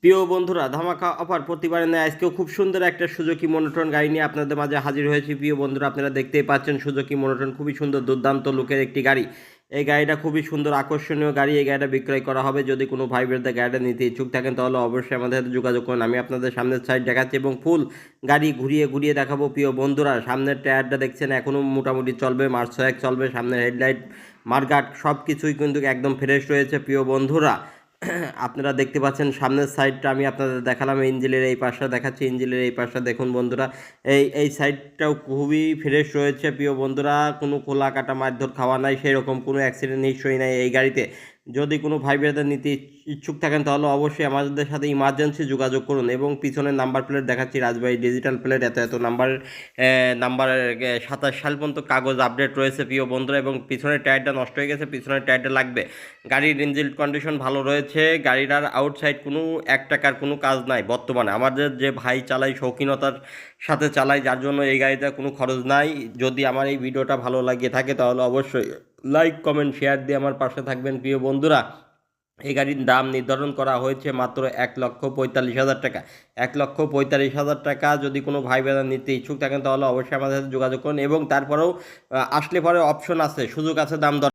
প্রিয় বন্ধুরা, ধামাকা অফার প্রতিবারের ন্যায় আজকেও খুব সুন্দর একটা সুজুকি মনোটন গাড়ি নিয়ে আপনাদের মাঝে হাজির হয়েছি। প্রিয় বন্ধুরা, আপনারা দেখতেই পাচ্ছেন সুজুকি মনোটন খুবই সুন্দর দুর্দান্ত লুকের একটি গাড়ি। এই গাড়িটা খুবই সুন্দর আকর্ষণীয় গাড়ি। এই গাড়িটা বিক্রয় করা হবে। যদি কোনো ভাই বোনেদের গাড়িটা নিতে ইচ্ছুক থাকেন তাহলে অবশ্যই আমাদের সাথে যোগাযোগ করুন। আমি আপনাদের সামনের সাইড দেখাচ্ছি এবং ফুল গাড়ি ঘুরিয়ে ঘুরিয়ে দেখাবো। প্রিয় বন্ধুরা, সামনের টায়ারটা দেখছেন এখনও মোটামুটি চলবে, মার্চ 1 চলবে। সামনের হেডলাইট, মার্গাট সব কিছুই কিন্তু একদম ফ্রেশ রয়েছে। প্রিয় বন্ধুরা, আপনারা দেখতে পাচ্ছেন সামনের সাইডটা আমি আপনাদের দেখালাম, ইঞ্জিনের এই পাশটা দেখাচ্ছি। ইঞ্জিনের এই পাশটা দেখুন বন্ধুরা, এই সাইডটাও খুবই ফ্রেশ রয়েছে। প্রিয় বন্ধুরা, কোনো খোলা কাটা মারধর খাওয়া নাই, সেই রকম কোনো অ্যাক্সিডেন্ট নিশ্চয়ই নাই এই গাড়িতে। যদি কোনো ভাই বোনেদের নিতে ইচ্ছুক থাকেন তাহলে অবশ্যই আমাদের সাথে ইমার্জেন্সি যোগাযোগ করুন। এবং পিছনের নাম্বার প্লেট দেখাচ্ছি, রাজবাড়ি ডিজিটাল প্লেট, এত এত নাম্বার 27 সাল পর্যন্ত কাগজ আপডেট রয়েছে। প্রিয় বন্ধুরা, এবং পিছনের টায়ারটা নষ্ট হয়ে গেছে, পিছনের টায়ারটা লাগবে। গাড়ির ইঞ্জিন কন্ডিশন ভালো রয়েছে। গাড়িটার আউটসাইড কোনো 1 টাকার কোনো কাজ নাই বর্তমানে। আমাদের যে ভাই চালাই শৌখিনতার সাথে চালাই, যার জন্য এই গাড়িতে কোনো খরচ নাই। যদি আমার এই ভিডিওটা ভালো লাগে থাকে তাহলে অবশ্যই লাইক কমেন্ট শেয়ার দিয়ে আমার পাশে থাকবেন। প্রিয় বন্ধুরা, এই গাড়ির দাম নির্ধারণ করা হয়েছে মাত্র 1,45,000 টাকা। 1,45,000 টাকা। যদি কোনো ভাই বোনেরা নিতে ইচ্ছুক থাকেন তাহলে অবশ্যই আমাদের সাথে যোগাযোগ করুন। এবং তারপরেও আসলে পরে অপশন আছে, সুযোগ আছে দাম দর